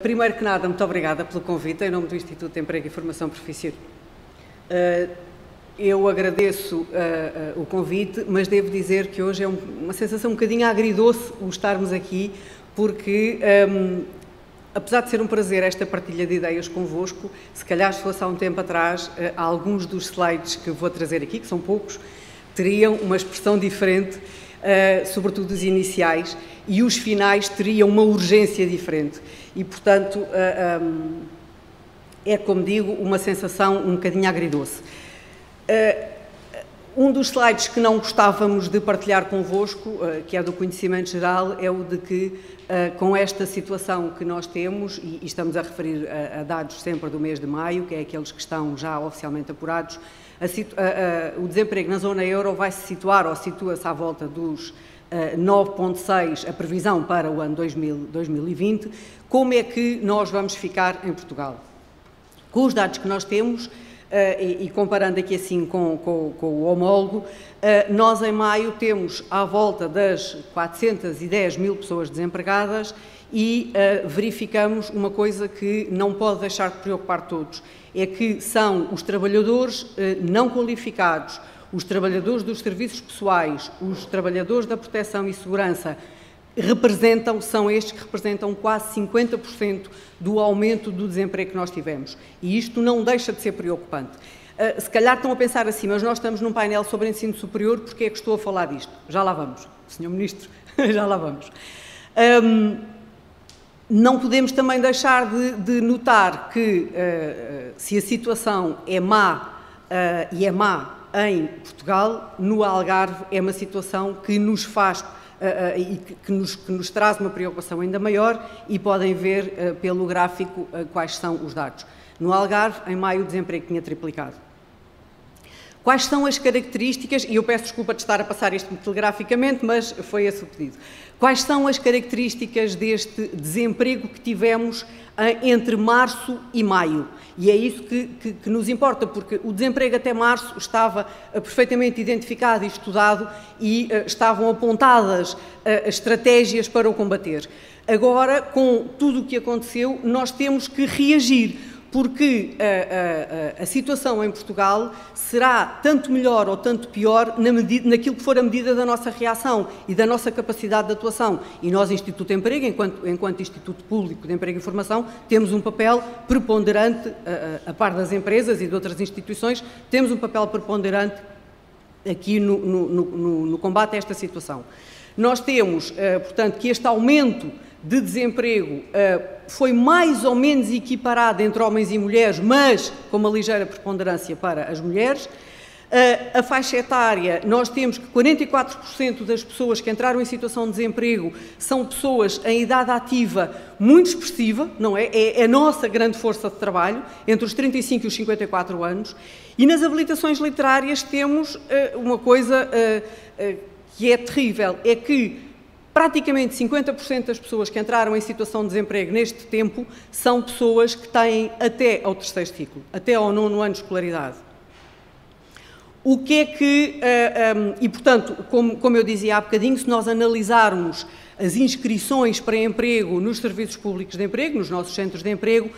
Primeiro que nada, muito obrigada pelo convite, em nome do Instituto de Emprego e Formação Profissional. Eu agradeço o convite, mas devo dizer que hoje é uma sensação um bocadinho agridoce o estarmos aqui, porque, apesar de ser um prazer esta partilha de ideias convosco, se calhar se fosse há um tempo atrás, alguns dos slides que vou trazer aqui, que são poucos, teriam uma expressão diferente, sobretudo os iniciais, e os finais teriam uma urgência diferente. E, portanto, é, como digo, uma sensação um bocadinho agridoce. Um dos slides que não gostávamos de partilhar convosco, que é do conhecimento geral, é o de que, com esta situação que nós temos, e estamos a referir a dados sempre do mês de maio, que é aqueles que estão já oficialmente apurados, o desemprego na zona euro vai se situar, ou situa-se à volta dos 9,6, a previsão para o ano 2020. Como é que nós vamos ficar em Portugal? Com os dados que nós temos, e comparando aqui assim com o homólogo, nós em maio temos à volta das 410 mil pessoas desempregadas e verificamos uma coisa que não pode deixar de preocupar todos, é que são os trabalhadores não qualificados, os trabalhadores dos serviços pessoais, os trabalhadores da proteção e segurança, são estes que representam quase 50% do aumento do desemprego que nós tivemos. E isto não deixa de ser preocupante. Se calhar estão a pensar assim, mas nós estamos num painel sobre ensino superior, porque é que estou a falar disto? Já lá vamos, Sr. Ministro, já lá vamos. Não podemos também deixar de notar que, se a situação é má e é má em Portugal, no Algarve é uma situação que nos faz e que nos traz uma preocupação ainda maior, e podem ver pelo gráfico quais são os dados. No Algarve, em maio, o desemprego tinha triplicado. Quais são as características, e eu peço desculpa de estar a passar isto telegraficamente, mas foi esse o pedido. Quais são as características deste desemprego que tivemos entre março e maio? E é isso que nos importa, porque o desemprego até março estava perfeitamente identificado e estudado e estavam apontadas estratégias para o combater. Agora, com tudo o que aconteceu, nós temos que reagir, porque a situação em Portugal será tanto melhor ou tanto pior naquilo que for a medida da nossa reação e da nossa capacidade de atuação. E nós, Instituto de Emprego, enquanto Instituto Público de Emprego e Formação, temos um papel preponderante, a par das empresas e de outras instituições, temos um papel preponderante aqui no combate a esta situação. Nós temos, portanto, que este aumento de desemprego foi mais ou menos equiparado entre homens e mulheres, mas com uma ligeira preponderância para as mulheres. A faixa etária, nós temos que 44% das pessoas que entraram em situação de desemprego são pessoas em idade ativa muito expressiva, não é? É a nossa grande força de trabalho, entre os 35 e os 54 anos. E nas habilitações literárias temos uma coisa que é terrível, é que praticamente 50% das pessoas que entraram em situação de desemprego neste tempo são pessoas que têm até ao terceiro ciclo, até ao 9º ano de escolaridade. O que é que, e portanto, como eu dizia há bocadinho, se nós analisarmos as inscrições para emprego nos serviços públicos de emprego, nos nossos centros de emprego,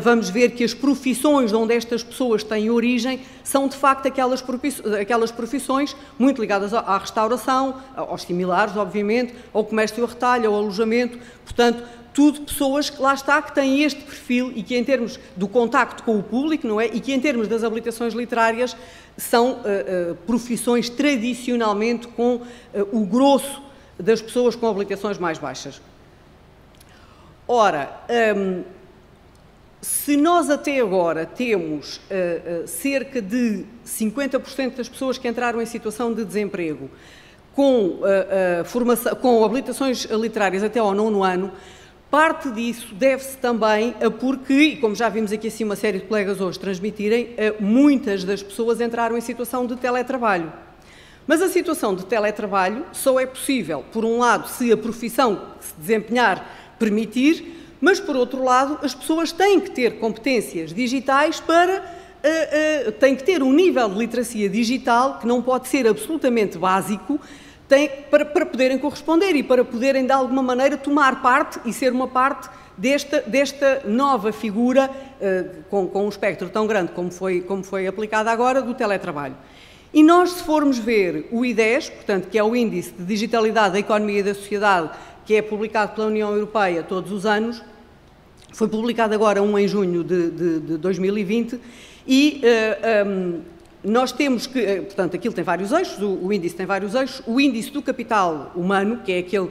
vamos ver que as profissões onde estas pessoas têm origem são, de facto, aquelas profissões muito ligadas à restauração, aos similares, obviamente, ao comércio a retalho, ao alojamento, portanto, tudo pessoas que lá está, que têm este perfil e que em termos do contacto com o público, não é? E que em termos das habilitações literárias são profissões tradicionalmente com o grosso das pessoas com habilitações mais baixas. Ora, se nós até agora temos cerca de 50% das pessoas que entraram em situação de desemprego com habilitações literárias até ao 9º ano, parte disso deve-se também a porque, e como já vimos aqui assim uma série de colegas hoje transmitirem, muitas das pessoas entraram em situação de teletrabalho. Mas a situação de teletrabalho só é possível, por um lado, se a profissão que se desempenhar permitir, mas, por outro lado, as pessoas têm que ter competências digitais têm que ter um nível de literacia digital que não pode ser absolutamente básico, para poderem corresponder e para poderem, de alguma maneira, tomar parte e ser uma parte desta nova figura, com um espectro tão grande como foi aplicada agora, do teletrabalho. E nós, se formos ver o I10, portanto, que é o Índice de Digitalidade da Economia e da Sociedade, que é publicado pela União Europeia todos os anos, foi publicado agora em junho de 2020, e nós temos que, portanto, aquilo tem vários eixos, o índice tem vários eixos. O índice do capital humano, que é aquele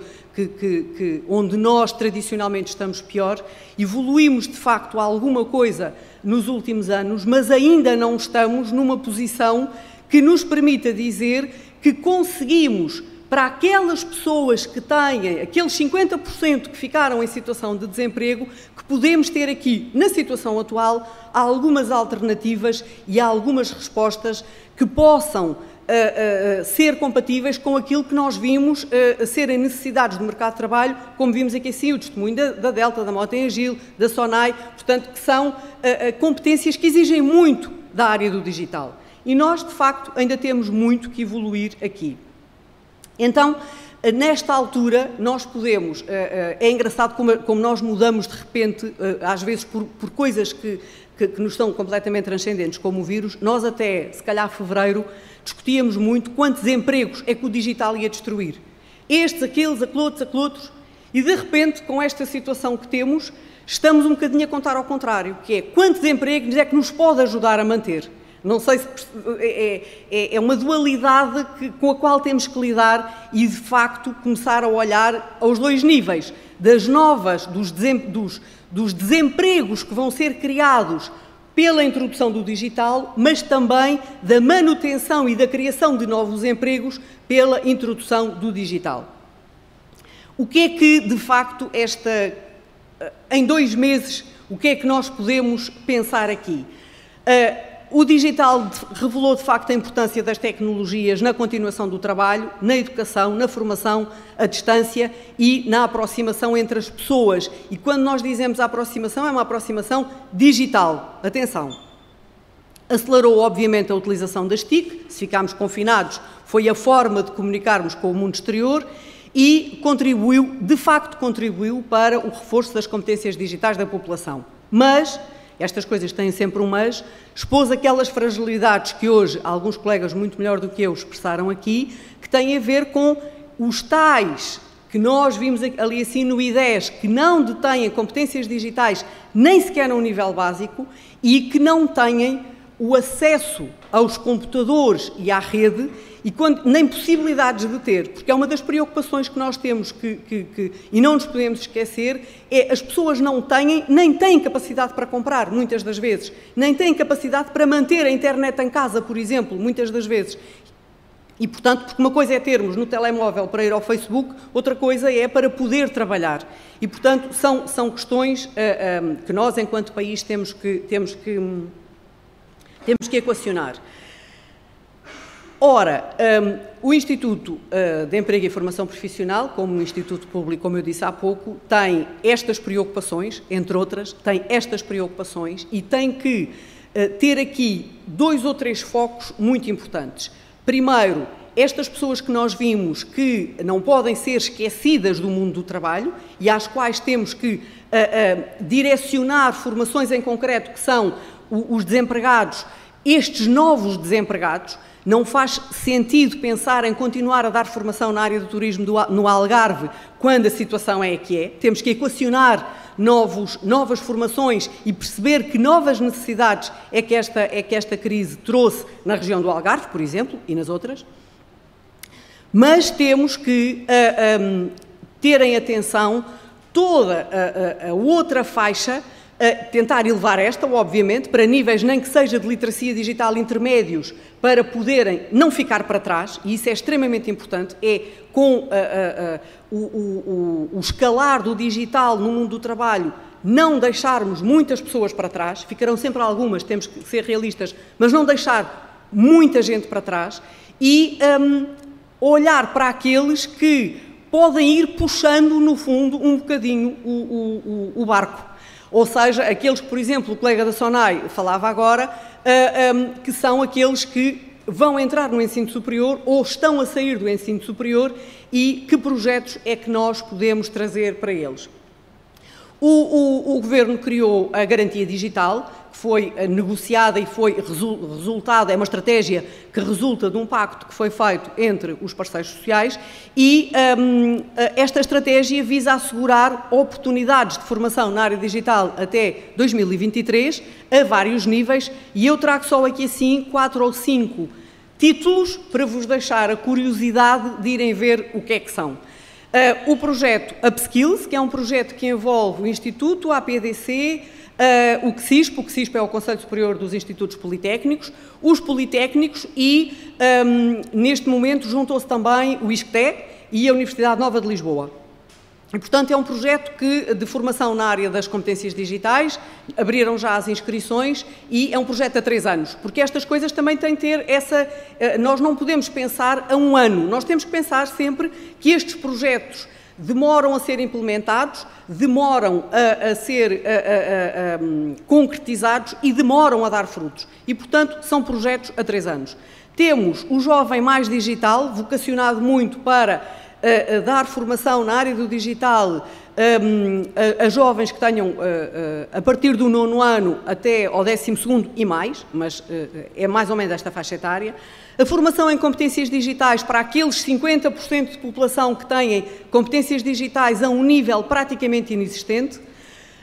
onde nós tradicionalmente estamos pior, evoluímos de facto alguma coisa nos últimos anos, mas ainda não estamos numa posição que nos permita dizer que conseguimos, para aquelas pessoas que têm, aqueles 50% que ficaram em situação de desemprego, que podemos ter aqui, na situação atual, algumas alternativas e algumas respostas que possam ser compatíveis com aquilo que nós vimos serem necessidades do mercado de trabalho, como vimos aqui assim, o testemunho da Delta, da Motem Agil, da Sonai, portanto, que são competências que exigem muito da área do digital. E nós, de facto, ainda temos muito que evoluir aqui. Então, nesta altura, nós podemos... É engraçado como nós mudamos de repente, às vezes por coisas que nos são completamente transcendentes, como o vírus. Nós até, se calhar, fevereiro, discutíamos muito quantos empregos é que o digital ia destruir. Estes, aqueles, aqueles, e de repente, com esta situação que temos, estamos um bocadinho a contar ao contrário, que é quantos empregos é que nos pode ajudar a manter. Não sei se é uma dualidade com a qual temos que lidar e, de facto, começar a olhar aos dois níveis, dos desempregos que vão ser criados pela introdução do digital, mas também da manutenção e da criação de novos empregos pela introdução do digital. O que é que, de facto, em 2 meses, o que é que nós podemos pensar aqui? O digital revelou, de facto, a importância das tecnologias na continuação do trabalho, na educação, na formação à distância e na aproximação entre as pessoas. E quando nós dizemos aproximação, é uma aproximação digital. Atenção! Acelerou, obviamente, a utilização das TIC. Se ficarmos confinados, foi a forma de comunicarmos com o mundo exterior e contribuiu, de facto, contribuiu para o reforço das competências digitais da população. Mas... estas coisas têm sempre um mas, expôs aquelas fragilidades que hoje alguns colegas muito melhor do que eu expressaram aqui, que têm a ver com os tais que nós vimos ali assim no I10, que não detêm competências digitais nem sequer no nível básico e que não têm o acesso aos computadores e à rede e nem possibilidades de ter, porque é uma das preocupações que nós temos e não nos podemos esquecer, é as pessoas nem têm capacidade para comprar, muitas das vezes, nem têm capacidade para manter a internet em casa, por exemplo, muitas das vezes. E, portanto, porque uma coisa é termos no telemóvel para ir ao Facebook, outra coisa é para poder trabalhar. E, portanto, são questões que nós, enquanto país, temos que equacionar. Ora, o Instituto de Emprego e Formação Profissional, como um instituto público, como eu disse há pouco, tem estas preocupações, entre outras, tem estas preocupações e tem que ter aqui 2 ou 3 focos muito importantes. Primeiro, estas pessoas que nós vimos que não podem ser esquecidas do mundo do trabalho e às quais temos que direcionar formações em concreto, que são os desempregados, estes novos desempregados. Não faz sentido pensar em continuar a dar formação na área do turismo no Algarve quando a situação é a que é. Temos que equacionar novas formações e perceber que novas necessidades é que esta crise trouxe na região do Algarve, por exemplo, e nas outras. Mas temos que ter em atenção toda a outra faixa, tentar elevar esta, obviamente, para níveis nem que seja de literacia digital intermédios, para poderem não ficar para trás, e isso é extremamente importante, é com o escalar do digital no mundo do trabalho, não deixarmos muitas pessoas para trás, ficarão sempre algumas, temos que ser realistas, mas não deixar muita gente para trás, e olhar para aqueles que podem ir puxando, no fundo, um bocadinho o barco. Ou seja, aqueles que, por exemplo, o colega da Sonai falava agora, que são aqueles que vão entrar no ensino superior ou estão a sair do ensino superior e que projetos é que nós podemos trazer para eles. O Governo criou a Garantia Digital, que foi negociada e foi resultado, é uma estratégia que resulta de um pacto que foi feito entre os parceiros sociais e esta estratégia visa assegurar oportunidades de formação na área digital até 2023, a vários níveis, e eu trago só aqui assim 4 ou 5 títulos para vos deixar a curiosidade de irem ver o que é que são. O projeto Upskills, que é um projeto que envolve o Instituto, a APDC, o CSISP é o Conselho Superior dos Institutos Politécnicos, os Politécnicos e, neste momento, juntou-se também o ISCTE e a Universidade Nova de Lisboa. E, portanto, é um projeto de formação na área das competências digitais, abriram já as inscrições e é um projeto a 3 anos, porque estas coisas também têm de ter nós não podemos pensar a 1 ano, nós temos que pensar sempre que estes projetos demoram a ser implementados, demoram a ser concretizados e demoram a dar frutos. E, portanto, são projetos a 3 anos. Temos o Jovem Mais Digital, vocacionado muito para dar formação na área do digital a jovens que tenham, a partir do 9º ano até ao 12º e mais, mas é mais ou menos esta faixa etária. A formação em competências digitais para aqueles 50% de população que têm competências digitais a um nível praticamente inexistente.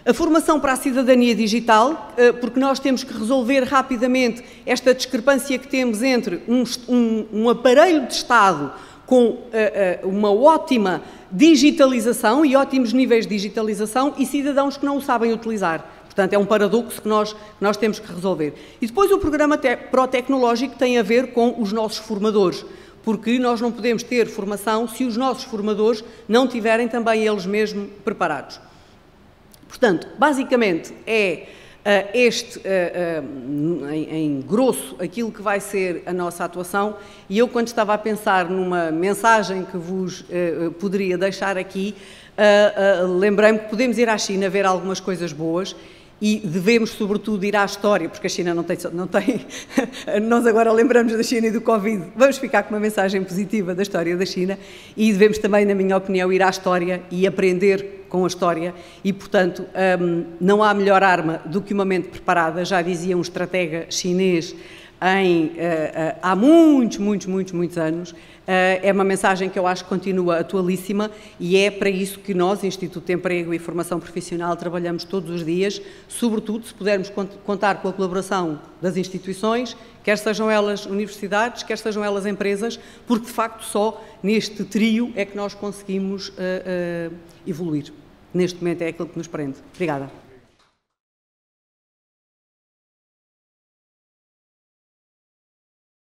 A formação para a cidadania digital, porque nós temos que resolver rapidamente esta discrepância que temos entre um aparelho de Estado com uma ótima digitalização e ótimos níveis de digitalização e cidadãos que não o sabem utilizar. Portanto, é um paradoxo que nós temos que resolver. E depois o programa pró-tecnológico tem a ver com os nossos formadores, porque nós não podemos ter formação se os nossos formadores não tiverem também eles mesmos preparados. Portanto, basicamente é em grosso, aquilo que vai ser a nossa atuação, e eu, quando estava a pensar numa mensagem que vos poderia deixar aqui, lembrei-me que podemos ir à China ver algumas coisas boas e devemos, sobretudo, ir à história, porque a China não tem nós agora lembramos da China e do Covid, vamos ficar com uma mensagem positiva da história da China e devemos também, na minha opinião, ir à história e aprender com a história e, portanto, não há melhor arma do que uma mente preparada, já dizia um estratega chinês há muitos anos. É uma mensagem que eu acho que continua atualíssima e é para isso que nós, Instituto de Emprego e Formação Profissional, trabalhamos todos os dias, sobretudo se pudermos contar com a colaboração das instituições, quer sejam elas universidades, quer sejam elas empresas, porque de facto só neste trio é que nós conseguimos evoluir. Neste momento é aquilo que nos prende. Obrigada.